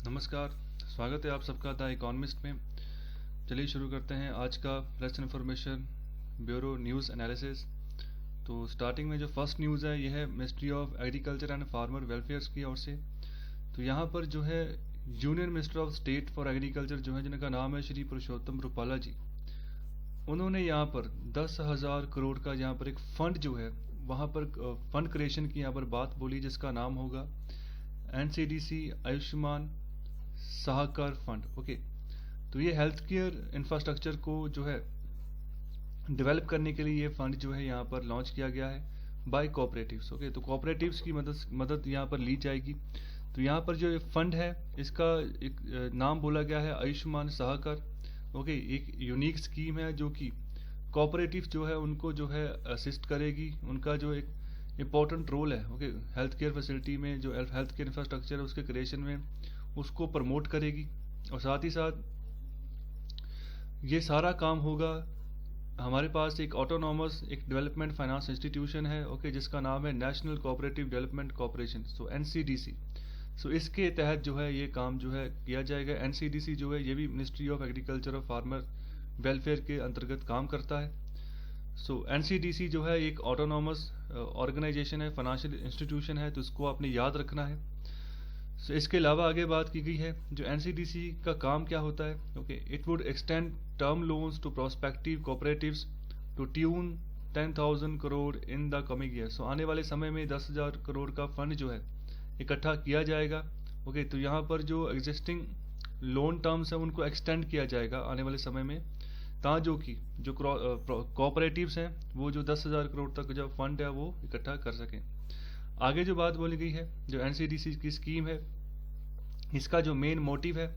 नमस्कार। स्वागत है आप सबका द इकोनॉमिस्ट में। चलिए शुरू करते हैं आज का press information bureau news analysis. तो स्टार्टिंग में जो फर्स्ट न्यूज़ है यह है ministry of agriculture and farmer welfare की ओर से। तो यहाँ पर जो है union minister of state for agriculture जो है, जिनका नाम है श्री पुरुषोत्तम रुपाला जी, उन्होंने यहाँ पर 10,000 करोड़ का यहाँ पर एक फंड जो है वहाँ पर फंड क्रिएशन की यहाँ पर बात बोली, जिसका नाम होगा NCDC Ayushman Sahakar fund. Okay, तो ये हेल्थ केयर इंफ्रास्ट्रक्चर को जो है डेवलप करने के लिए ये फंड जो है यहाँ पर लॉन्च किया गया है बाय कोऑपरेटिव्स। ओके, तो कोऑपरेटिव्स की मदद यहाँ पर ली जाएगी। तो यहाँ पर जो ये फंड है इसका एक नाम बोला गया है आयुष्मान सहकार। ओके, एक यूनिक स्कीम है जो कि कोऑपरेटिव जो है उनको जो है असिस्ट करेगी, उनका जो एक इम्पोर्टेंट रोल है ओके हेल्थ केयर फैसिलिटी में, जो हेल्थ केयर इंफ्रास्ट्रक्चर है उसके क्रिएशन में उसको प्रमोट करेगी। और साथ ही साथ ये सारा काम होगा, हमारे पास एक ऑटोनॉमस एक डेवलपमेंट फाइनेंस इंस्टीट्यूशन है ओके, जिसका नाम है नेशनल कोऑपरेटिव डेवलपमेंट कॉर्पोरेशन, सो NCDC। सो इसके तहत जो है ये काम जो है किया जाएगा। NCDC जो है ये भी मिनिस्ट्री ऑफ एग्रीकल्चर और फार्मर वेलफेयर के अंतर्गत काम करता है। सो NCDC जो है एक ऑटोनॉमस ऑर्गेनाइजेशन है, फाइनेंशियल इंस्टीट्यूशन है, तो इसको आपने याद रखना है। सो इसके अलावा आगे बात की गई है जो NCDC का काम क्या होता है। Okay, it would extend term loans to prospective cooperatives to tune 10,000 crore in the coming year. So आने वाले समय में 10,000 करोड़ का फंड जो है इकट्ठा किया जाएगा। ओके, तो यहाँ पर जो एग्जिस्टिंग लोन टर्म्स हैं उनको एक्सटेंड किया जाएगा आने वाले समय में, जो कि जो कोऑपरेटिव्स हैं वो जो 10,000 करोड़ तक जो फंड है वो इकट्ठा कर सकें। आगे जो बात बोली गई है जो NCDC की स्कीम है, इसका जो मेन मोटिव है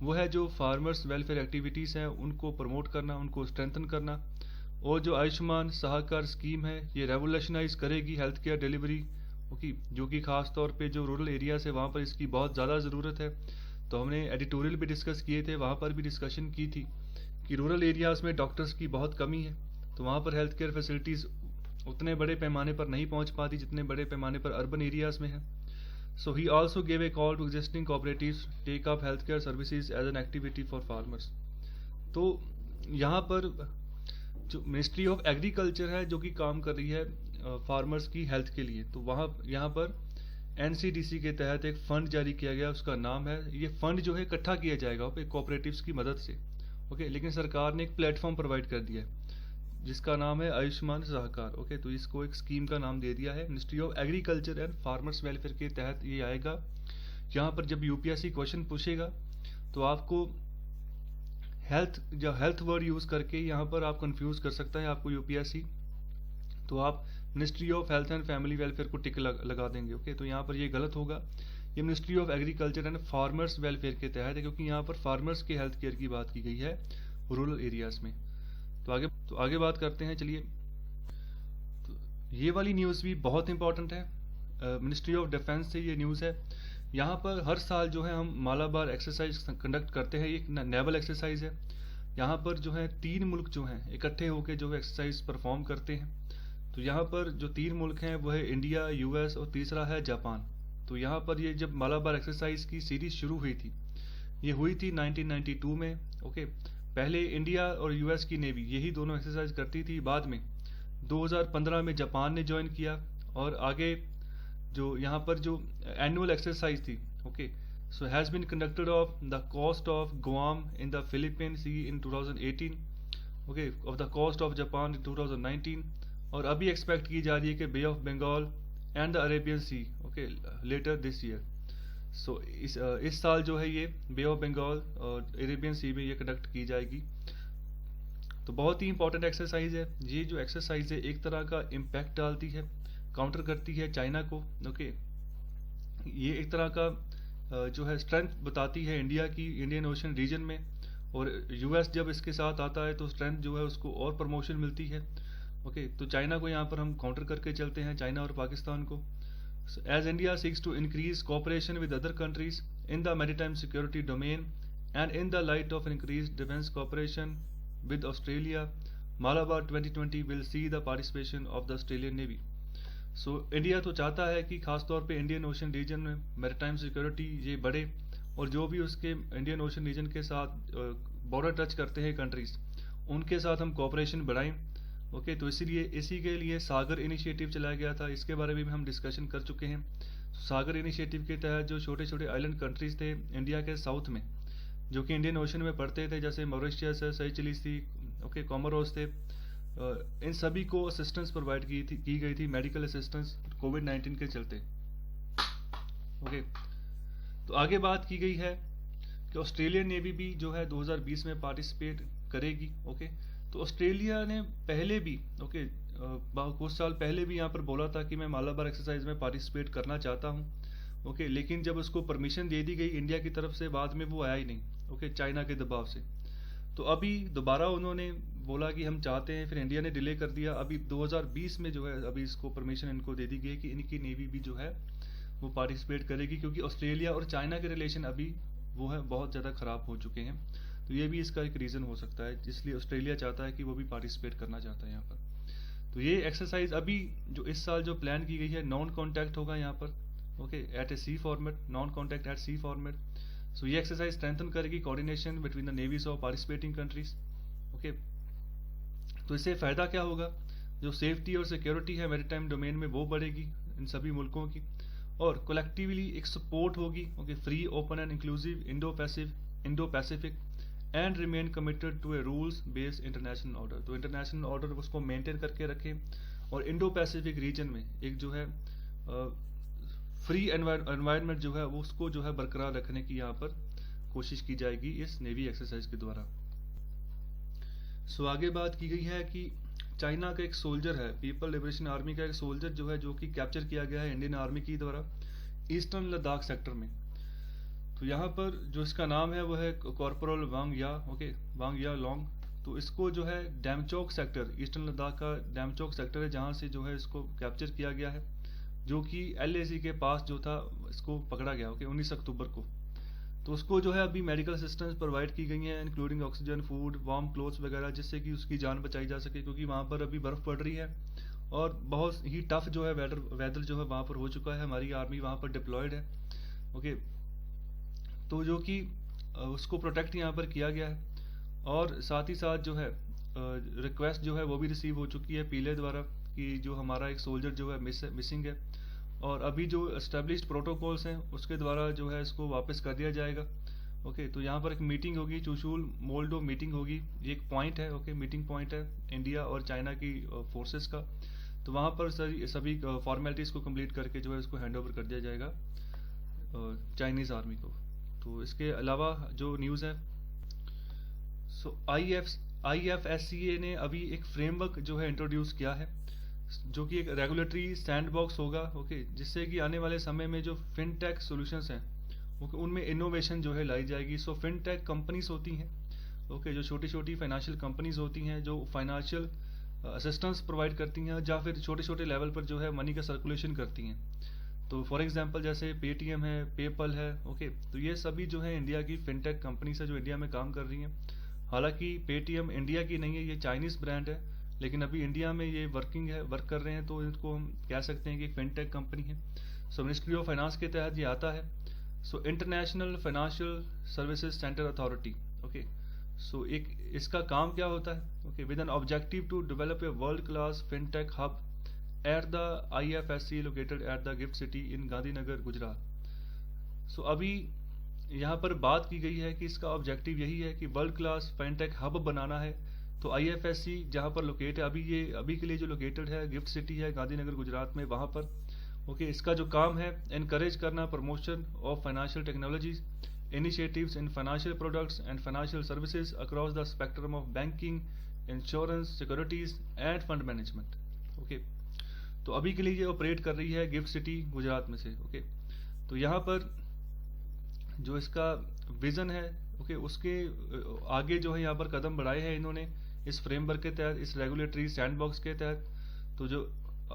वो है जो फार्मर्स वेलफेयर एक्टिविटीज़ हैं उनको प्रमोट करना, उनको स्ट्रेंथन करना। और जो आयुष्मान सहकार स्कीम है ये रेवोल्यूशनाइज करेगी हेल्थ केयर डिलीवरी ओके, जो कि खास तौर पे जो रूरल एरियाज है वहाँ पर इसकी बहुत ज़्यादा ज़रूरत है। तो हमने एडिटोरियल भी डिस्कस किए थे, वहाँ पर भी डिस्कशन की थी कि रूरल एरियाज़ में डॉक्टर्स की बहुत कमी है, तो वहाँ पर हेल्थ केयर फैसिलिटीज़ उतने बड़े पैमाने पर नहीं पहुँच पाती जितने बड़े पैमाने पर अर्बन एरियाज़ में है। So he also gave a call to existing cooperatives take up healthcare services as an activity for farmers। तो यहाँ पर जो मिनिस्ट्री ऑफ एग्रीकल्चर है जो कि काम कर रही है फार्मर्स की हेल्थ के लिए, तो वहाँ यहाँ पर NCDC के तहत एक फंड जारी किया गया, उसका नाम है, ये फंड जो है इकट्ठा किया जाएगा कोऑपरेटिव्स की मदद से ओके, लेकिन सरकार ने एक प्लेटफॉर्म प्रोवाइड कर दिया है जिसका नाम है आयुष्मान सहकार। ओके, तो इसको एक स्कीम का नाम दे दिया है। Ministry of agriculture and farmers welfare के तहत ये आएगा। यहाँ पर जब UPSC क्वेश्चन पूछेगा तो आपको हेल्थ वर्ड यूज़ करके यहाँ पर आप कंफ्यूज कर सकता है आपको UPSC, तो आप ministry of health and family welfare को टिक लगा देंगे। ओके, तो यहाँ पर ये गलत होगा, ये ministry of agriculture and farmers welfare के तहत है, क्योंकि यहाँ पर फार्मर्स के हेल्थ केयर की बात की गई है रूरल एरियाज में। तो आगे बात करते हैं। चलिए, तो ये वाली न्यूज़ भी बहुत इंपॉर्टेंट है, मिनिस्ट्री ऑफ डिफेंस से ये न्यूज़ है। यहाँ पर हर साल जो है हम मालाबार एक्सरसाइज कंडक्ट करते हैं, एक नेवल एक्सरसाइज है। यहाँ पर जो है 3 मुल्क जो हैं इकट्ठे होकर जो एक्सरसाइज परफॉर्म करते हैं। तो यहाँ पर जो 3 मुल्क हैं वो है इंडिया, US और तीसरा है जापान। तो यहाँ पर ये जब मालाबार एक्सरसाइज की सीरीज शुरू हुई थी, ये हुई थी 1992 में। ओके, पहले इंडिया और US की नेवी यही दोनों एक्सरसाइज करती थी, बाद में 2015 में जापान ने ज्वाइन किया। और आगे जो यहाँ पर जो एनुअल एक्सरसाइज थी okay, so has been conducted off the coast of Guam in the Philippine Sea in 2018 okay, off the coast of Japan in 2019, और अभी एक्सपेक्ट की जा रही है कि Bay of Bengal and the Arabian Sea okay later this year. So इस साल जो है ये बे ऑफ बंगाल और अरेबियन सी में ये कंडक्ट की जाएगी। तो बहुत ही इंपॉर्टेंट एक्सरसाइज है ये। जो एक्सरसाइज है एक तरह का इम्पैक्ट डालती है, काउंटर करती है चाइना को ओके, ये एक तरह का जो है स्ट्रेंथ बताती है इंडिया की इंडियन ओशन रीजन में, और US जब इसके साथ आता है तो स्ट्रेंथ जो है उसको और प्रमोशन मिलती है ओके। तो चाइना को यहाँ पर हम काउंटर करके चलते हैं, चाइना और पाकिस्तान को। As India seeks to increase cooperation with other countries in the maritime security domain and in the light of increased defense cooperation with Australia, Malabar 2020 will see the participation of the Australian Navy। So India तो चाहता है कि खासतौर पे Indian ocean reason में maritime security ये बढ़े और जो भी उसके इंडियन ओशन रीजन के साथ बॉर्डर टच करते हैं कंट्रीज, उनके साथ हम कोऑपरेशन बढ़ाएं। ओके, तो इसीलिए इसी के लिए सागर इनिशिएटिव चलाया गया था, इसके बारे में भी हम डिस्कशन कर चुके हैं। सागर इनिशिएटिव के तहत जो छोटे छोटे आइलैंड कंट्रीज थे इंडिया के साउथ में, जो कि इंडियन ओशन में पड़ते थे, जैसे मॉरिशस है, सेशेल्स थी, ओके, कोमोरोस थे, इन सभी को असिस्टेंस प्रोवाइड की गई थी, मेडिकल असिस्टेंस कोविड-19 के चलते। ओके, तो आगे बात की गई है कि ऑस्ट्रेलियन नेवी भी जो है 2020 में पार्टिसिपेट करेगी। ओके, तो ऑस्ट्रेलिया ने पहले भी कुछ साल पहले भी यहाँ पर बोला था कि मैं मालाबार एक्सरसाइज में पार्टिसिपेट करना चाहता हूँ। ओके, लेकिन जब उसको परमिशन दे दी गई इंडिया की तरफ से, बाद में वो आया ही नहीं। ओके, चाइना के दबाव से। तो अभी दोबारा उन्होंने बोला कि हम चाहते हैं, फिर इंडिया ने डिले कर दिया। अभी 2020 में जो है अभी इसको परमिशन इनको दे दी गई कि इनकी नेवी भी जो है वो पार्टिसिपेट करेगी, क्योंकि ऑस्ट्रेलिया और चाइना के रिलेशन अभी वो है बहुत ज़्यादा ख़राब हो चुके हैं। तो ये भी इसका एक रीज़न हो सकता है, इसलिए ऑस्ट्रेलिया चाहता है कि वो भी पार्टिसिपेट करना चाहता है यहाँ पर। तो ये एक्सरसाइज अभी जो इस साल जो प्लान की गई है, नॉन कॉन्टैक्ट होगा यहाँ पर। Okay, at a sea format, non contact at sea format. So ये एक्सरसाइज स्ट्रेंथन करेगी coordination between the navies of participating countries. Okay, तो इससे फ़ायदा क्या होगा, जो सेफ्टी और सिक्योरिटी है मैरीटाइम डोमेन में वो बढ़ेगी इन सभी मुल्कों की, और कलेक्टिवली एक सपोर्ट होगी। Okay, free, open and inclusive Indo Pacific and remain committed to a rules based international order. तो इंटरनेशनल ऑर्डर उसको मेंटेन करके रखें, और इंडो पैसिफिक रीजन में एक जो है फ्री एनवायरनमेंट जो है वो उसको जो है बरकरार रखने की यहाँ पर कोशिश की जाएगी इस नेवी एक्सरसाइज के द्वारा। सो आगे बात की गई है कि चाइना का एक सोल्जर है, पीपल लिबरेशन आर्मी का एक सोल्जर जो है, जो कि कैप्चर किया गया है इंडियन आर्मी की द्वारा ईस्टर्न लद्दाख सेक्टर में। तो यहाँ पर जो इसका नाम है वो है कॉर्पोरल वांग या। ओके, वांग या लॉन्ग। तो इसको जो है डैमचोक सेक्टर, ईस्टर्न लद्दाख का डैमचोक सेक्टर है, जहाँ से जो है इसको कैप्चर किया गया है, जो कि LAC के पास जो था इसको पकड़ा गया। ओके, 19 अक्टूबर को। तो उसको जो है अभी मेडिकल असिस्टेंस प्रोवाइड की गई है, including oxygen, food, warm clothes वगैरह, जिससे कि उसकी जान बचाई जा सके, क्योंकि वहाँ पर अभी बर्फ़ पड़ रही है और बहुत ही टफ जो है वेदर जो है वहाँ पर हो चुका है। हमारी आर्मी वहाँ पर डिप्लॉयड है। ओके, तो जो कि उसको प्रोटेक्ट यहाँ पर किया गया है, और साथ ही साथ जो है रिक्वेस्ट जो है वो भी रिसीव हो चुकी है पीले द्वारा कि जो हमारा एक सोल्जर जो है मिसिंग है, और अभी जो एस्टेब्लिश्ड प्रोटोकॉल्स हैं उसके द्वारा जो है इसको वापस कर दिया जाएगा। ओके, तो यहाँ पर एक मीटिंग होगी, चुशूल मोल्डो मीटिंग होगी, ये एक पॉइंट है। ओके, मीटिंग पॉइंट है इंडिया और चाइना की फोर्सेस का। तो वहाँ पर सभी फॉर्मेलिटीज़ को कंप्लीट करके जो है इसको हैंड ओवर कर दिया जाएगा चाइनीज़ आर्मी को। तो इसके अलावा जो न्यूज़ है, सो IFSCA ने अभी एक फ्रेमवर्क जो है इंट्रोड्यूस किया है, जो कि एक रेगुलेटरी सैंडबॉक्स होगा। ओके, जिससे कि आने वाले समय में जो फिनटेक सॉल्यूशंस हैं ओके उनमें इनोवेशन जो है लाई जाएगी। सो फिनटेक कंपनीज होती हैं, ओके, जो छोटी छोटी फाइनेंशियल कंपनीज होती हैं, जो फाइनेंशियल असिस्टेंस प्रोवाइड करती हैं, या फिर छोटे छोटे लेवल पर जो है मनी का सर्कुलेशन करती हैं। तो फॉर एग्जांपल जैसे पेटीएम है, पेपल है। ओके, तो ये सभी जो है इंडिया की फिनटेक कंपनीज है जो इंडिया में काम कर रही हैं। हालांकि पेटीएम इंडिया की नहीं है, ये चाइनीज़ ब्रांड है, लेकिन अभी इंडिया में ये वर्क कर रहे हैं, तो इनको हम कह सकते हैं कि एक फिनटेक कंपनी है। सो मिनिस्ट्री ऑफ फाइनेंस के तहत ये आता है। So international financial services centre authority. Okay, so एक इसका काम क्या होता है, okay, with an objective to develop a world class fintech hub at the IFSC located at the GIFT City in Gandhinagar, Gujarat. So अभी यहाँ पर बात की गई है कि इसका ऑब्जेक्टिव यही है कि वर्ल्ड क्लास फिनटेक हब बनाना है। तो IFSC जहाँ पर लोकेट है अभी के लिए जो लोकेटेड है गिफ्ट सिटी है गांधीनगर, गुजरात में, वहाँ पर। ओके, इसका जो काम है एनकरेज करना promotion of financial technologies initiatives in financial products and financial services across the spectrum of banking, insurance, securities end fund management. Okay, तो अभी के लिए ये ऑपरेट कर रही है गिफ्ट सिटी गुजरात में से। ओके, तो यहाँ पर जो इसका विजन है, ओके, उसके आगे जो है यहाँ पर कदम बढ़ाए हैं इन्होंने इस फ्रेमवर्क के तहत, इस रेगुलेटरी सैंडबॉक्स के तहत। तो जो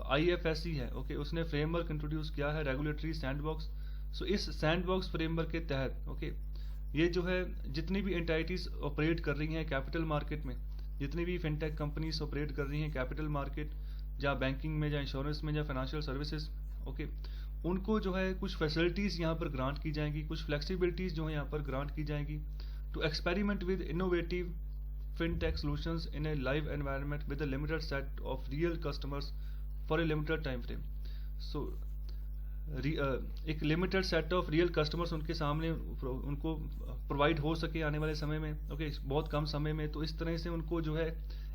IFSC है, ओके, उसने फ्रेमवर्क इंट्रोड्यूस किया है, रेगुलेटरी सैंडबॉक्स। सो इस सैंडबॉक्स फ्रेमवर्क के तहत ओके ये जो है जितनी भी एंटाइटीज ऑपरेट कर रही हैं कैपिटल मार्केट में, जितनी भी फिनटेक कंपनीज ऑपरेट कर रही हैं कैपिटल मार्केट, या बैंकिंग में, या इंश्योरेंस में, या फाइनेंशियल सर्विसेज, ओके, उनको जो है कुछ फैसिलिटीज़ यहाँ पर ग्रांट की जाएंगी, कुछ फ्लेक्सिबिलिटीज़ जो है यहाँ पर ग्रांट की जाएंगी to experiment with innovative fintech solutions in a live environment with a limited set of real customers for a limited time frame. So एक limited set of real customers उनके सामने उनको प्रोवाइड हो सके आने वाले समय में, ओके, बहुत कम समय में। तो इस तरह से उनको जो है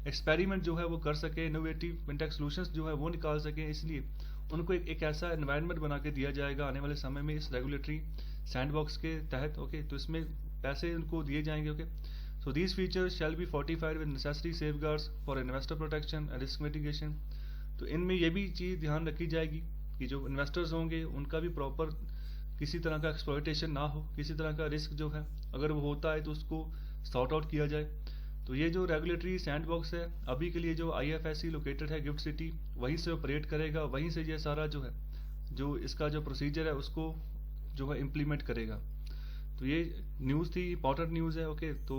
एक्सपेरिमेंट जो है वो कर सके, इनोवेटिव फिनटेक सॉल्यूशंस जो है वो निकाल सके, इसलिए उनको एक ऐसा एनवायरनमेंट बना के दिया जाएगा आने वाले समय में इस रेगुलेटरी सैंडबॉक्स के तहत, ओके। तो इसमें पैसे उनको दिए जाएंगे, okay. So these features shall be fortified with necessary safeguards for investor protection and risk mitigation. तो इनमें ये भी चीज़ ध्यान रखी जाएगी कि जो इन्वेस्टर्स होंगे उनका भी प्रॉपर किसी तरह का एक्सप्लॉयटेशन ना हो, किसी तरह का रिस्क जो है अगर वो होता है तो उसको सॉर्ट आउट किया जाए। तो ये जो रेगुलेटरी सैंडबॉक्स है अभी के लिए जो IFSC लोकेटेड है गिफ्ट सिटी, वहीं से ऑपरेट करेगा, वहीं से ये सारा जो है जो इसका जो प्रोसीजर है उसको जो है इम्प्लीमेंट करेगा। तो ये न्यूज़ थी, इंपॉर्टेंट न्यूज़ है, ओके। तो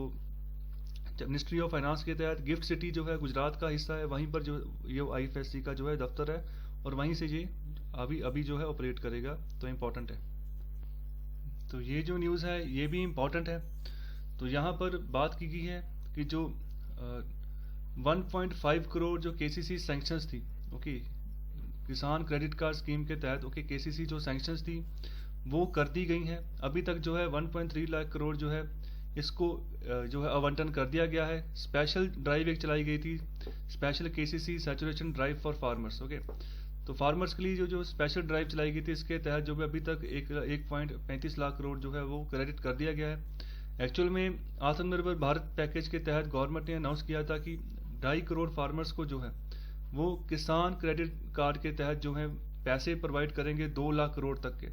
मिनिस्ट्री ऑफ फाइनेंस के तहत गिफ्ट सिटी जो है गुजरात का हिस्सा है, वहीं पर जो ये IFSC का जो है दफ्तर है और वहीं से ये अभी जो है ऑपरेट करेगा, तो इम्पोर्टेंट है। तो ये जो न्यूज़ है ये भी इम्पोर्टेंट है। तो यहाँ पर बात की गई है कि जो 1.5 करोड़ जो KCC सैंक्शंस थी, ओके, किसान क्रेडिट कार्ड स्कीम के तहत, ओके, KCC जो सैंक्शंस थी वो कर दी गई हैं। अभी तक जो है 1.3 लाख करोड़ जो है इसको जो है आवंटन कर दिया गया है। स्पेशल ड्राइव एक चलाई गई थी, special KCC saturation drive for farmers, okay. तो फार्मर्स के लिए जो स्पेशल ड्राइव चलाई गई थी इसके तहत जो भी अभी तक 1.35 लाख करोड़ जो है वो क्रेडिट कर दिया गया है। एक्चुअल में आत्मनिर्भर भारत पैकेज के तहत गवर्नमेंट ने अनाउंस किया था कि 2.5 करोड़ फार्मर्स को जो है वो किसान क्रेडिट कार्ड के तहत जो है पैसे प्रोवाइड करेंगे 2 लाख करोड़ तक के,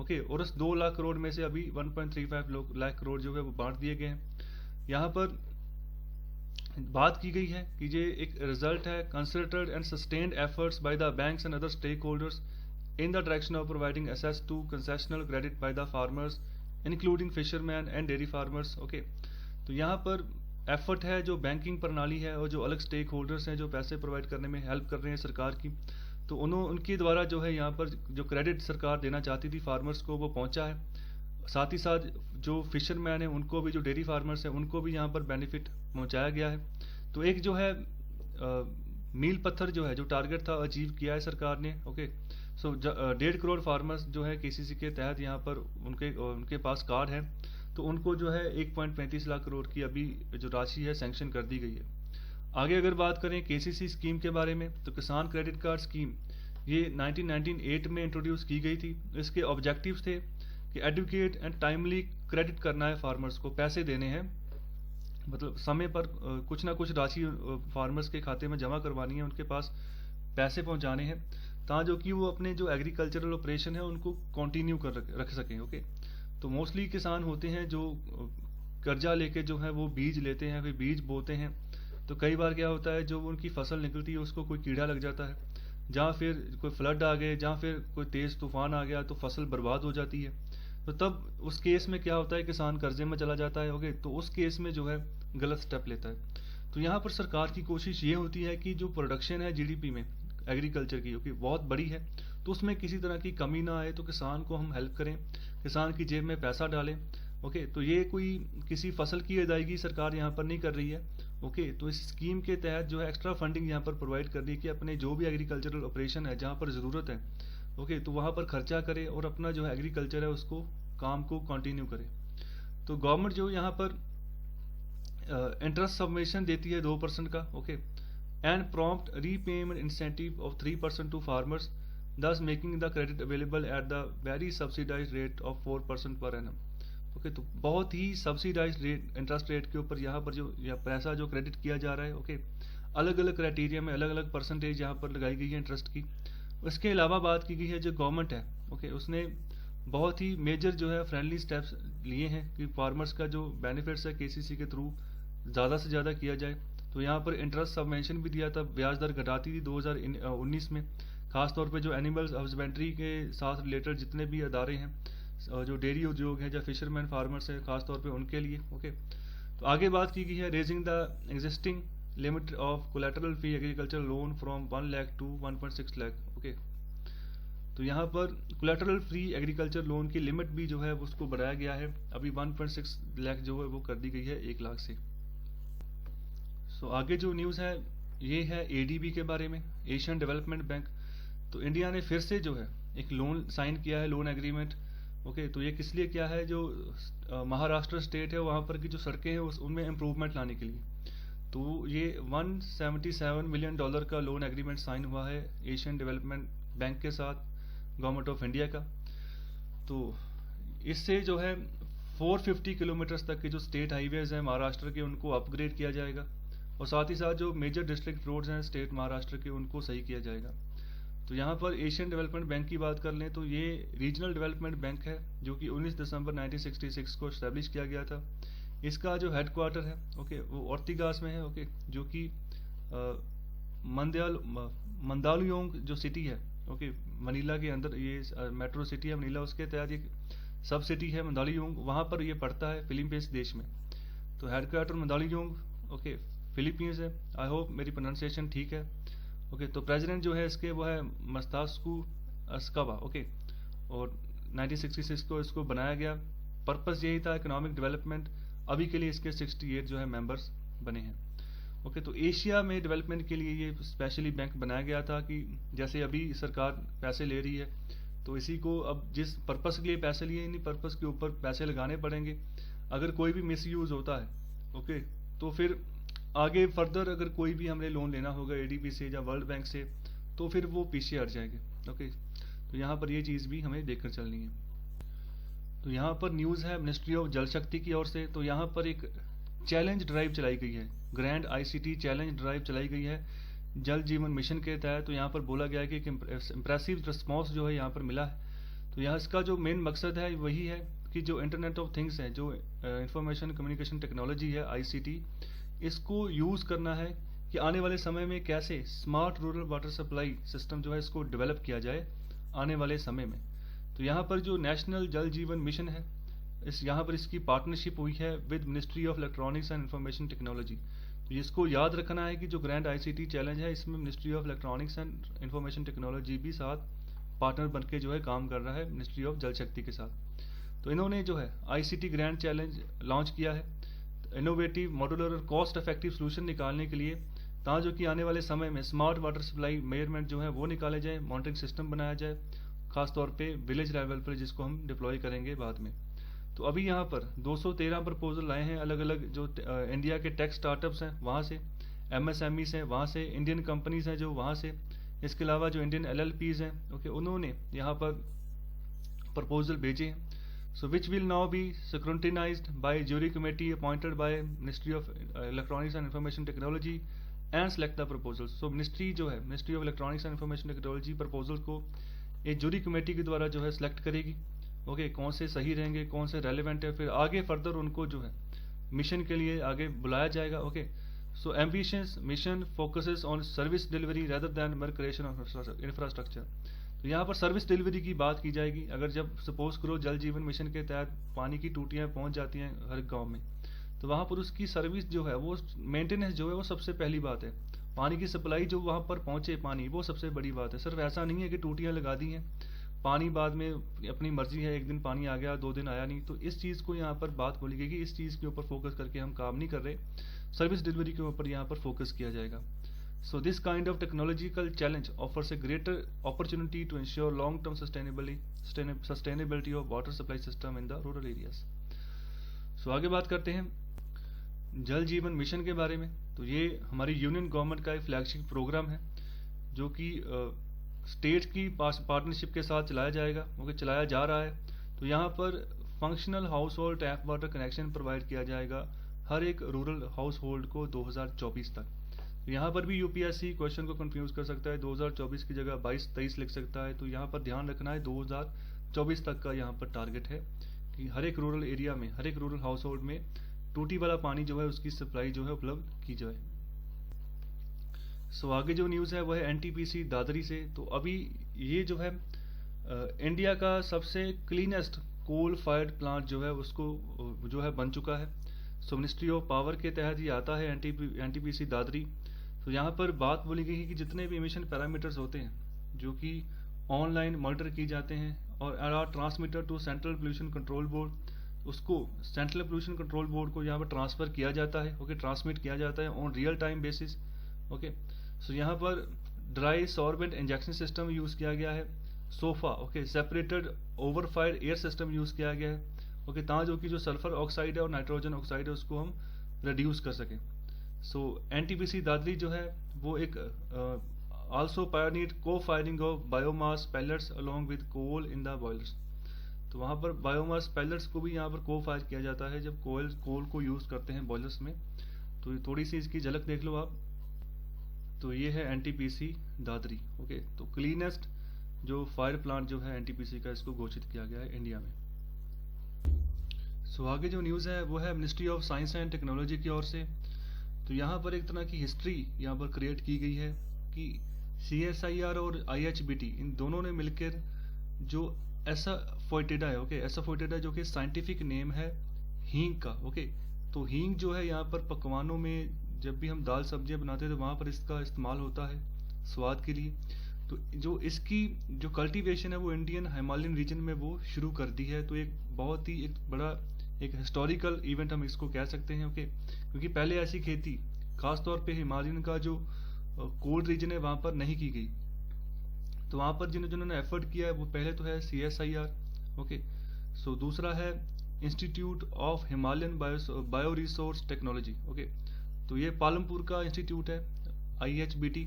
ओके। और उस 2 लाख करोड़ में से अभी 1.35 लाख करोड़ जो है वो बांट दिए गए हैं। यहाँ पर बात की गई है कि ये एक रिजल्ट है concerted and sustained efforts by the banks and other stakeholders in the direction of providing access to concessional credit by the farmers including fisherman and dairy farmers, okay. तो यहाँ पर एफर्ट है जो banking प्रणाली है और जो अलग स्टेक होल्डर्स हैं जो पैसे प्रोवाइड करने में हेल्प कर रहे हैं सरकार की, तो उनके द्वारा जो है यहाँ पर जो क्रेडिट सरकार देना चाहती थी फार्मर्स को वो पहुँचा है। साथ ही साथ जो फिशरमैन है उनको भी, जो डेयरी फार्मर्स हैं उनको भी यहाँ पर बेनिफिट पहुँचाया गया है। तो एक जो है मील पत्थर जो है जो टारगेट था अचीव किया है सरकार ने, ओके। सो 1.5 करोड़ फार्मर्स जो है KCC के तहत यहाँ पर उनके पास कार्ड है, तो उनको जो है 1.35 लाख करोड़ की अभी जो राशि है सैंक्शन कर दी गई है। आगे अगर बात करें KCC स्कीम के बारे में, तो किसान क्रेडिट कार्ड स्कीम ये 1998 में इंट्रोड्यूस की गई थी। इसके ऑब्जेक्टिव्स थे कि एडुकेट एंड टाइमली क्रेडिट करना है फार्मर्स को, पैसे देने हैं, मतलब समय पर कुछ ना कुछ राशि फार्मर्स के खाते में जमा करवानी है, उनके पास पैसे पहुंचाने हैं ताकि कि वो अपने जो एग्रीकल्चरल ऑपरेशन है उनको कंटिन्यू कर रख सकें, ओके। तो मोस्टली किसान होते हैं जो कर्जा लेके जो है वो बीज लेते हैं, फिर बीज बोते हैं, तो कई बार क्या होता है जो उनकी फसल निकलती है उसको कोई कीड़ा लग जाता है, जहाँ फिर कोई फ्लड आ गए, जहाँ फिर कोई तेज़ तूफान आ गया तो फसल बर्बाद हो जाती है। तो तब उस केस में क्या होता है, किसान कर्जे में चला जाता है, ओके। तो उस केस में जो है गलत स्टेप लेता है। तो यहाँ पर सरकार की कोशिश ये होती है कि जो प्रोडक्शन है GDP में एग्रीकल्चर की, ओके, बहुत बड़ी है, तो उसमें किसी तरह की कमी ना आए, तो किसान को हम हेल्प करें, किसान की जेब में पैसा डालें, ओके। तो ये कोई किसी फसल की अदायगी सरकार यहाँ पर नहीं कर रही है, ओके। तो इस स्कीम के तहत जो है एक्स्ट्रा फंडिंग यहाँ पर प्रोवाइड कर रही है कि अपने जो भी एग्रीकल्चरल ऑपरेशन है जहाँ पर ज़रूरत है, ओके, तो वहाँ पर खर्चा करे और अपना जो है एग्रीकल्चर है उसको काम को कंटिन्यू करे। तो गवर्नमेंट जो यहाँ पर इंटरेस्ट सबमिशन देती है 2% का, okay, and prompt repayment incentive of 3% to farmers, thus making the credit available at the very subsidized rate of 4% per annum, okay. तो बहुत ही सब्सिडाइज्ड रेट, इंटरेस्ट रेट के ऊपर यहाँ पर जो पैसा जो क्रेडिट किया जा रहा है, ओके। अलग अलग क्राइटेरिया में अलग अलग परसेंटेज यहाँ पर लगाई गई है इंटरेस्ट की। उसके अलावा बात की गई है जो गवर्नमेंट है, ओके, उसने बहुत ही मेजर जो है फ्रेंडली स्टेप्स लिए हैं कि फार्मर्स का जो बेनिफिट्स है KCC के थ्रू ज़्यादा से ज़्यादा किया जाए। तो यहाँ पर इंटरेस्ट सबवेंशन भी दिया था, ब्याज दर घटाती थी 2019 में, खासतौर पे जो एनिमल्स हस्बेंड्री के साथ रिलेटेड जितने भी अदारे हैं, जो डेयरी उद्योग है, जो फिशरमैन फार्मर्स है, खासतौर पे उनके लिए, ओके। तो आगे बात की गई है raising the existing limit of collateral free agriculture loan from 1 lakh to 1.6 lakh, okay. तो यहाँ पर कोलैटरल फ्री एग्रीकल्चर लोन की लिमिट भी जो है उसको बढ़ाया गया है, अभी 1.6 लाख जो है वो कर दी गई है 1 लाख से। सो आगे जो न्यूज़ है ये है एडीबी के बारे में, एशियन डेवलपमेंट बैंक। तो इंडिया ने फिर से जो है एक लोन साइन किया है, लोन एग्रीमेंट। ओके, तो ये किस लिए किया है, जो महाराष्ट्र स्टेट है वहाँ पर की जो सड़कें हैं उनमें इम्प्रूवमेंट लाने के लिए। तो ये $177 मिलियन का लोन एग्रीमेंट साइन हुआ है एशियन डेवलपमेंट बैंक के साथ, गवर्नमेंट ऑफ इंडिया का। तो इससे जो है 450 किलोमीटर्स तक के जो स्टेट हाईवेज हैं महाराष्ट्र के उनको अपग्रेड किया जाएगा, और साथ ही साथ जो मेजर डिस्ट्रिक्ट रोड्स हैं स्टेट महाराष्ट्र के उनको सही किया जाएगा। तो यहाँ पर एशियन डेवलपमेंट बैंक की बात कर लें तो ये रीजनल डेवलपमेंट बैंक है जो कि 19 दिसंबर 1966 को एस्टेब्लिश किया गया था। इसका जो हेडक्वार्टर है ओके वो और्तिगास में है, ओके, जो कि मंदालुयोंग जो सिटी है ओके मनीला के अंदर, ये मेट्रो सिटी है मनीला, उसके तहत एक सब सिटी है मंदालुयोंग, वहाँ पर ये पड़ता है फिलीपींस देश में। तो हेडक्वार्टर मंदालुयोंग ओके फिलीपींस है। आई होप मेरी प्रोनाउंसिएशन ठीक है। ओके, तो प्रेसिडेंट जो है इसके वो है मस्तास्कू अस्कावा, ओके, और 1966 को इसको बनाया गया। पर्पस यही था इकोनॉमिक डेवलपमेंट। अभी के लिए इसके 68 जो है मेंबर्स बने हैं। ओके, तो एशिया में डेवलपमेंट के लिए ये स्पेशली बैंक बनाया गया था कि जैसे अभी सरकार पैसे ले रही है तो इसी को अब जिस पर्पस के लिए पैसे लिए इन्हीं पर्पस के ऊपर पैसे लगाने पड़ेंगे। अगर कोई भी मिसयूज होता है ओके तो फिर आगे फर्दर अगर कोई भी हमने लोन लेना होगा एडीबी से या वर्ल्ड बैंक से तो फिर वो पीछे हट जाएंगे। ओके, तो यहाँ पर ये चीज़ भी हमें देखकर चलनी है। तो यहाँ पर न्यूज़ है मिनिस्ट्री ऑफ जल शक्ति की ओर से। तो यहाँ पर एक चैलेंज ड्राइव चलाई गई है, ग्रैंड आईसीटी चैलेंज ड्राइव चलाई गई है जल जीवन मिशन के तहत। तो यहाँ पर बोला गया है कि एक इम्प्रेसिव रिस्पॉन्स जो है यहाँ पर मिला है। तो यहाँ इसका जो मेन मकसद है वही है कि जो इंटरनेट ऑफ थिंग्स है, जो इंफॉर्मेशन कम्युनिकेशन टेक्नोलॉजी है आईसीटी, इसको यूज़ करना है कि आने वाले समय में कैसे smart rural water supply system जो है इसको डेवलप किया जाए आने वाले समय में। तो यहाँ पर जो नेशनल जल जीवन मिशन है यहाँ पर इसकी पार्टनरशिप हुई है with ministry of electronics and information technology. तो इसको याद रखना है कि जो ग्रैंड आईसीटी चैलेंज है इसमें ministry of electronics and information technology भी साथ पार्टनर बन के जो है काम कर रहा है मिनिस्ट्री ऑफ जल शक्ति के साथ। तो इन्होंने जो है आईसीटी ग्रैंड चैलेंज लॉन्च किया है इनोवेटिव मॉड्यूलर और कॉस्ट इफेक्टिव सोल्यूशन निकालने के लिए, ताकि जो कि आने वाले समय में स्मार्ट वाटर सप्लाई मेजरमेंट जो है वो निकाले जाए, मॉनिटरिंग सिस्टम बनाया जाए, खासतौर पे विलेज लेवल पर जिसको हम डिप्लॉय करेंगे बाद में। तो अभी यहाँ पर 213 प्रपोजल आए हैं अलग अलग जो इंडिया के टेक स्टार्टअप्स हैं वहाँ से, एमएसएमईस हैं वहाँ से, इंडियन कंपनीज हैं जो वहाँ से, इसके अलावा जो इंडियन एलएलपीज हैं ओके उन्होंने यहाँ पर प्रपोजल भेजे हैं। So which will now be scrutinized by jury committee appointed by Ministry of Electronics and Information Technology and select the proposals. So ministry जो है Ministry of Electronics and Information Technology proposal को एक jury committee के द्वारा जो है select करेगी। Okay, कौन से सही रहेंगे, कौन से रेलिवेंट है, फिर आगे फर्दर उनको जो है मिशन के लिए आगे बुलाया जाएगा। Okay, so ambitious mission focuses on service delivery rather than mayor creation of infrastructure. तो यहाँ पर सर्विस डिलीवरी की बात की जाएगी। अगर जब सपोज करो जल जीवन मिशन के तहत पानी की टूटियाँ पहुँच जाती हैं हर गांव में, तो वहाँ पर उसकी सर्विस जो है वो मेंटेनेंस जो है वो सबसे पहली बात है। पानी की सप्लाई जो वहाँ पर पहुँचे पानी, वो सबसे बड़ी बात है। सिर्फ ऐसा नहीं है कि टूटियाँ लगा दी हैं, पानी बाद में अपनी मर्जी है, एक दिन पानी आ गया 2 दिन आया नहीं। तो इस चीज़ को यहाँ पर बात बोली गई कि इस चीज़ के ऊपर फोकस करके हम काम नहीं कर रहे, सर्विस डिलीवरी के ऊपर यहाँ पर फोकस किया जाएगा। So this kind of technological challenge offers a greater opportunity to ensure long-term sustainability of water supply system in the rural areas. So आगे बात करते हैं जल जीवन मिशन के बारे में। तो ये हमारी यूनियन गवर्नमेंट का एक फ्लैगशिप प्रोग्राम है जो कि स्टेट की पार्टनरशिप के साथ चलाया जाएगा, ओके, चलाया जा रहा है। तो यहाँ पर functional house hold tap water connection provide किया जाएगा हर एक रूरल हाउस होल्ड को 2024 तक। तो यहाँ पर भी यूपीएससी क्वेश्चन को कंफ्यूज कर सकता है, 2024 की जगह 22-23 लिख सकता है। तो यहाँ पर ध्यान रखना है 2024 तक का यहाँ पर टारगेट है कि हर एक रूरल एरिया में, हर एक रूरल हाउस होल्ड में टूटी वाला पानी जो है उसकी सप्लाई जो है उपलब्ध की जाए। सो आगे जो न्यूज़ है वह है एनटीपीसी दादरी से। तो अभी ये जो है इंडिया का सबसे क्लीनेस्ट कोल फायर्ड प्लांट जो है उसको जो है बन चुका है। सो मिनिस्ट्री ऑफ पावर के तहत ये आता है एनटीपीसी दादरी। तो यहाँ पर बात बोली गई है कि जितने भी इमिशन पैरामीटर्स होते हैं जो कि ऑनलाइन मॉनिटर किए जाते हैं और are transmitted to central pollution control board, उसको सेंट्रल पोल्यूशन कंट्रोल बोर्ड को यहाँ पर ट्रांसफ़र किया जाता है, ओके, ट्रांसमिट किया जाता है on real time basis, okay. So यहाँ पर dry sorbent injection system use किया गया है, SOFA, okay, separated overfire air system use किया गया है, ओके, ताकि जो सल्फर ऑक्साइड है और नाइट्रोजन ऑक्साइड है उसको हम रिड्यूस कर सकें। सो एनटीपीसी दादरी जो है वो एक also pioneered cofiring of biomass pellets along with coal in the boilers. तो वहाँ पर बायोमास पैलेट्स को भी यहाँ पर को फायर किया जाता है जब कोल को यूज़ करते हैं बॉयलर्स में। तो थोड़ी सी इसकी झलक देख लो आप। तो ये है एनटीपीसी दादरी, ओके। तो क्लीनेस्ट जो फायर प्लांट जो है एनटीपीसी का, इसको घोषित किया गया है इंडिया में। सो आगे जो न्यूज़ है वो है ministry of science and technology की ओर से। तो यहाँ पर एक तरह की हिस्ट्री यहाँ पर क्रिएट की गई है कि CSIR और IHBT इन दोनों ने मिलकर जो एसाफोइटिडा है, ओके, एसाफोइटिडा जो कि साइंटिफिक नेम है हींग का, ओके। तो हींग जो है यहाँ पर पकवानों में जब भी हम दाल सब्जियाँ बनाते हैं तो वहाँ पर इसका इस्तेमाल होता है स्वाद के लिए। तो जो इसकी जो कल्टीवेशन है वो इंडियन हिमालयन रीजन में वो शुरू कर दी है। तो एक बहुत ही एक बड़ा एक हिस्टोरिकल इवेंट हम इसको कह सकते हैं, ओके। क्योंकि पहले ऐसी खेती खासतौर पे हिमालयन का जो कोल्ड रीजन है वहाँ पर नहीं की गई। तो वहाँ पर जिन्होंने एफर्ट किया है वो पहले तो है CSIR, ओके। सो दूसरा है institute of Himalayan bio resource technology, okay. तो ये पालमपुर का इंस्टीट्यूट है IHBT।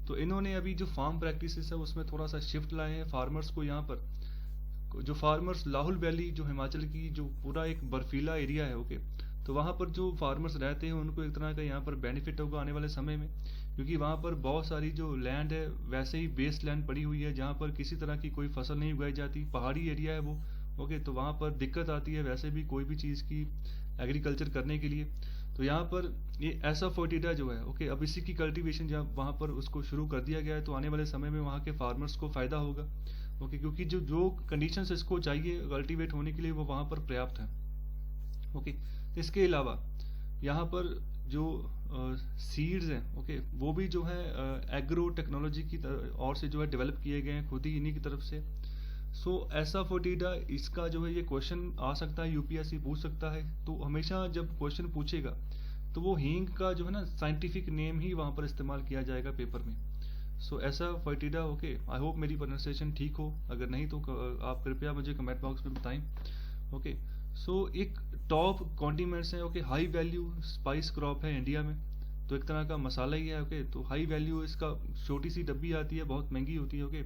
तो इन्होंने अभी जो फार्म प्रैक्टिसेस है उसमें थोड़ा सा शिफ्ट लाए हैं फार्मर्स को। यहाँ पर जो फार्मर्स लाहौल वैली जो हिमाचल की जो पूरा एक बर्फीला एरिया है, ओके, तो वहाँ पर जो फार्मर्स रहते हैं उनको एक तरह का यहाँ पर बेनिफिट होगा आने वाले समय में, क्योंकि वहाँ पर बहुत सारी जो लैंड है वैसे ही वेस्ट लैंड पड़ी हुई है जहाँ पर किसी तरह की कोई फसल नहीं उगाई जाती, पहाड़ी एरिया है वो, ओके। तो वहाँ पर दिक्कत आती है वैसे भी कोई भी चीज़ की एग्रीकल्चर करने के लिए। तो यहाँ पर ये एसाफोइटिडा जो है, ओके, अब इसी की कल्टीवेशन जहाँ वहाँ पर उसको शुरू कर दिया गया है। तो आने वाले समय में वहाँ के फार्मर्स को फ़ायदा होगा, ओके, क्योंकि जो कंडीशंस इसको चाहिए कल्टीवेट होने के लिए वो वहाँ पर पर्याप्त है, ओके। इसके अलावा यहाँ पर जो सीड्स हैं, ओके, वो भी जो है एग्रो टेक्नोलॉजी की ओर से जो है डेवलप किए गए हैं खुद ही इन्हीं की तरफ से। सो एसाफोइटिडा इसका जो है ये क्वेश्चन आ सकता है, UPSC पूछ सकता है। तो हमेशा जब क्वेश्चन पूछेगा तो वो हींग का जो है ना साइंटिफिक नेम ही वहाँ पर इस्तेमाल किया जाएगा पेपर में। सो एसाफोइटिडा, ओके। आई होप मेरी प्रोनाउंसिएशन ठीक हो, अगर नहीं तो आप कृपया मुझे कमेंट बॉक्स में बताएं, ओके। सो एक टॉप कॉन्डिमेंट्स है, okay, high value spice crop है इंडिया में। तो एक तरह का मसाला ही है, ओके। तो हाई वैल्यू इसका छोटी सी डब्बी आती है, बहुत महंगी होती है, ओके।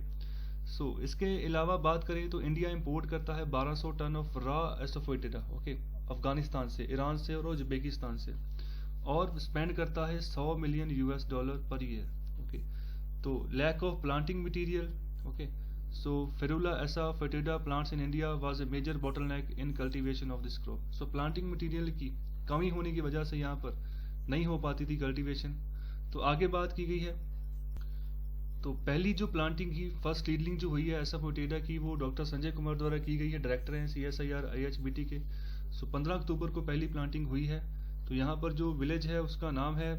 सो इसके अलावा बात करें तो इंडिया इंपोर्ट करता है 1200 tonne of raw asafoetida, okay, Afghanistan से, ईरान से और उज्बेकिस्तान से, और स्पेंड करता है $100 मिलियन पर ईयर, ओके। तो lack of planting material, okay. So Ferula Asafoetida plants in India was a major bottleneck in cultivation of this crop. So planting material की कमी होने की वजह से यहाँ पर नहीं हो पाती थी कल्टीवेशन। तो आगे बात की गई है। तो पहली जो प्लांटिंग की फर्स्ट सीडलिंग जो हुई है एसाफोइटिडा की वो डॉक्टर संजय कुमार द्वारा की गई है, डायरेक्टर हैं CSIR IHBT के। सो 15 अक्टूबर को पहली प्लांटिंग हुई है। तो यहाँ पर जो विलेज है उसका नाम है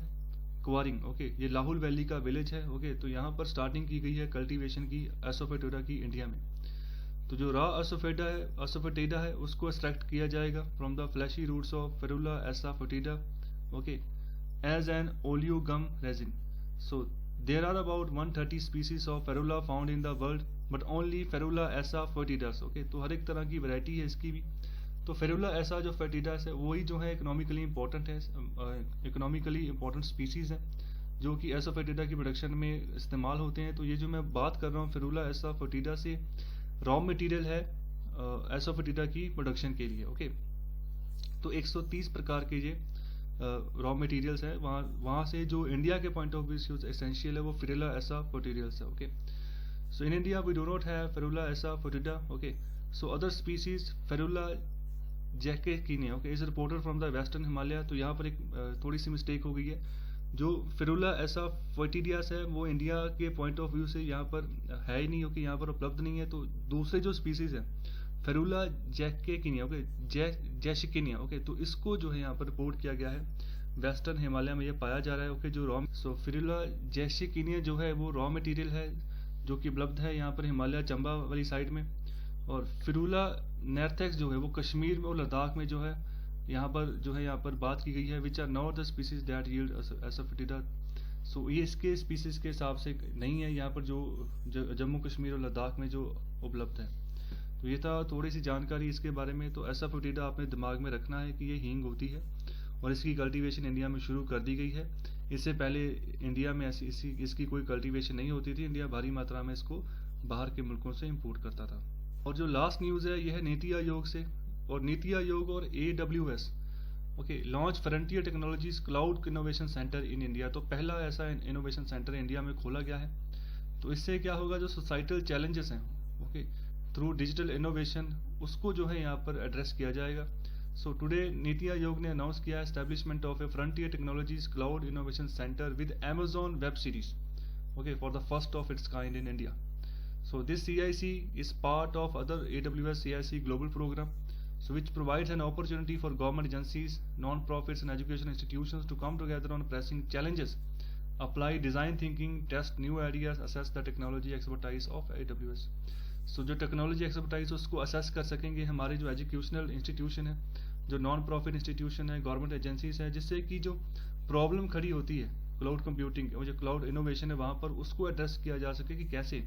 कुवारिंग, ओके। ये लाहौल वैली का विलेज है, ओके। तो यहाँ पर स्टार्टिंग की गई है कल्टीवेशन की एसाफोइटिडा की इंडिया में। तो जो रॉ एसाफोइटिडा है उसको एक्सट्रैक्ट किया जाएगा from the fleshy roots of Ferula asafoetida, okay, as an oleo gum resin. So there are about 130 species of Ferula found in the world but only Ferula asafoetidas, okay. तो हर एक तरह की variety है इसकी भी। तो फेरुला ऐसा जो फेटिडास है वही जो है इकोनॉमिकली इंपॉर्टेंट है, इकोनॉमिकली इंपॉर्टेंट स्पीसीज है जो कि एसाफोइटिडा की प्रोडक्शन में इस्तेमाल होते हैं। तो ये जो मैं बात कर रहा हूँ फेरुला एसाफोइटिडा से रॉ मटेरियल है एसाफोइटिडा की प्रोडक्शन के लिए, ओके। तो 130 प्रकार के ये रॉ मटेरियल्स है वहाँ से जो इंडिया के पॉइंट ऑफ व्यू से एसेंशियल है वो फेरुला एसाफोइटिडस है, okay. So in India we do not have Ferula asafoetida, okay. So other species Ferula jaeschkeana, okay, is reported from the western Himalaya. तो यहाँ पर एक थोड़ी सी मिस्टेक हो गई है। जो फेरुला एसाफोइटिडास है वो इंडिया के पॉइंट ऑफ व्यू से यहाँ पर है ही नहीं, ओके, यहाँ पर उपलब्ध नहीं है। तो दूसरे जो स्पीसीज है फेरुला जैकेकिनिया, ओके, जैशिकिनिया, ओके, तो इसको जो है यहाँ पर रिपोर्ट किया गया है वेस्टर्न हिमालय में ये पाया जा रहा है, ओके। जो रॉ फेरुला जैशिकिनिया जो है वो रॉ मटेरियल है जो कि उपलब्ध है यहाँ पर हिमालय चंबा वाली साइड में। और फिरूला नैर्थेक्स जो है वो कश्मीर में और लद्दाख में जो है यहाँ पर बात की गई है, which are not the species that yield asafoetida. So ये इसके स्पीसीज के हिसाब से नहीं है यहाँ पर जो जम्मू कश्मीर और लद्दाख में जो उपलब्ध है। तो ये था थोड़ी सी जानकारी इसके बारे में। तो एसाफोटिडा आपने दिमाग में रखना है कि ये हींग होती है और इसकी कल्टीवेशन इंडिया में शुरू कर दी गई है। इससे पहले इंडिया में इसकी कोई कल्टीवेशन नहीं होती थी। इंडिया भारी मात्रा में इसको बाहर के मुल्कों से इंपोर्ट करता था। और जो लास्ट न्यूज़ है यह है नीति आयोग से। और नीति आयोग और AWS launch frontier technologies cloud innovation centre in India. तो पहला ऐसा इनोवेशन सेंटर इंडिया में खोला गया है। तो इससे क्या होगा, जो सोसाइटल चैलेंजेस हैं थ्रू डिजिटल इनोवेशन उसको जो है यहाँ पर एड्रेस किया जाएगा। सो टुडे नीति आयोग ने अनाउंस किया establishment of A frontier technologies cloud innovation centre with Amazon web series for the first of its kind in India. So this CIC is part of other AWS CIC global program, so which provides an opportunity for government agencies, non-profits and education institutions to come together on pressing challenges, apply design thinking, test new ideas, assess the technology expertise of AWS. So जो technology expertise उसको assess कर सकेंगे हमारे जो educational institution है, जो non-profit institution है, government agencies है, जिससे कि जो problem खड़ी होती है क्लाउड कंप्यूटिंग और जो क्लाउड इनोवेशन है वहाँ पर उसको एड्रेस किया जा सके कि कैसे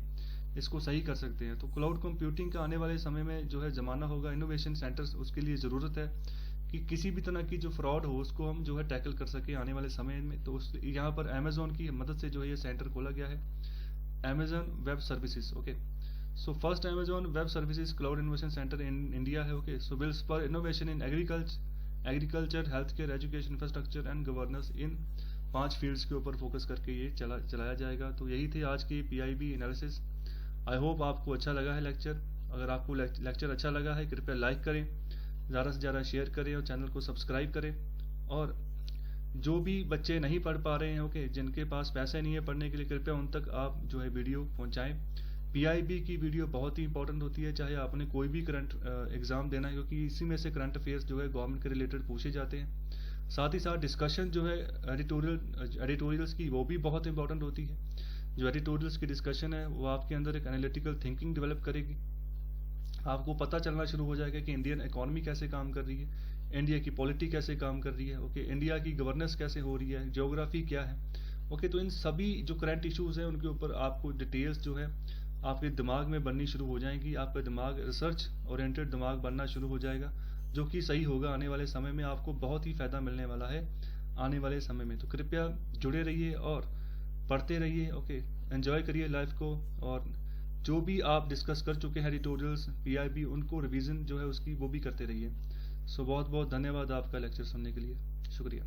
इसको सही कर सकते हैं। तो क्लाउड कंप्यूटिंग का आने वाले समय में जो है ज़माना होगा, इनोवेशन सेंटर्स उसके लिए ज़रूरत है कि किसी भी तरह की जो फ्रॉड हो उसको हम जो है टैकल कर सके आने वाले समय में। तो उस यहाँ पर अमेजोन की मदद से जो है ये सेंटर खोला गया है, Amazon Web Services. So first Amazon Web Services cloud innovation centre in India है। So will spur innovation in agriculture, health care, education, infrastructure and governance. In 5 fields के ऊपर फोकस करके ये चलाया जाएगा। तो यही थे आज की PIB एनालिसिस। आई होप आपको अच्छा लगा है लेक्चर। अगर आपको लेक्चर अच्छा लगा है कृपया लाइक करें, ज़्यादा से ज़्यादा शेयर करें और चैनल को सब्सक्राइब करें। और जो भी बच्चे नहीं पढ़ पा रहे हैं जिनके पास पैसे नहीं है पढ़ने के लिए, कृपया उन तक आप जो है वीडियो पहुंचाएं। PIB की वीडियो बहुत ही इंपॉर्टेंट होती है, चाहे आपने कोई भी करंट एग्ज़ाम देना है, क्योंकि इसी में से करंट अफेयर्स जो है गवर्नमेंट के रिलेटेड पूछे जाते हैं। साथ ही साथ डिस्कशन जो है एडिटोरियल्स की वो भी बहुत इंपॉर्टेंट होती है। जो एडिटोरियल्स की डिस्कशन है वो आपके अंदर एक एनालिटिकल थिंकिंग डेवलप करेगी। आपको पता चलना शुरू हो जाएगा कि इंडियन इकोनॉमी कैसे काम कर रही है, इंडिया की पॉलिटी कैसे काम कर रही है, इंडिया की गवर्नेंस कैसे हो रही है, ज्योग्राफी क्या है। तो इन सभी जो करंट इश्यूज हैं उनके ऊपर आपको डिटेल्स जो है आपके दिमाग में बननी शुरू हो जाएंगी। आपका दिमाग रिसर्च ओरिएंटेड दिमाग बनना शुरू हो जाएगा, जो कि सही होगा। आने वाले समय में आपको बहुत ही फ़ायदा मिलने वाला है आने वाले समय में। तो कृपया जुड़े रहिए और पढ़ते रहिए। एंजॉय करिए लाइफ को। और जो भी आप डिस्कस कर चुके हैं एडिटोरियल्स PIB उनको रिवीजन जो है उसकी वो भी करते रहिए। सो बहुत बहुत धन्यवाद आपका लेक्चर सुनने के लिए। शुक्रिया।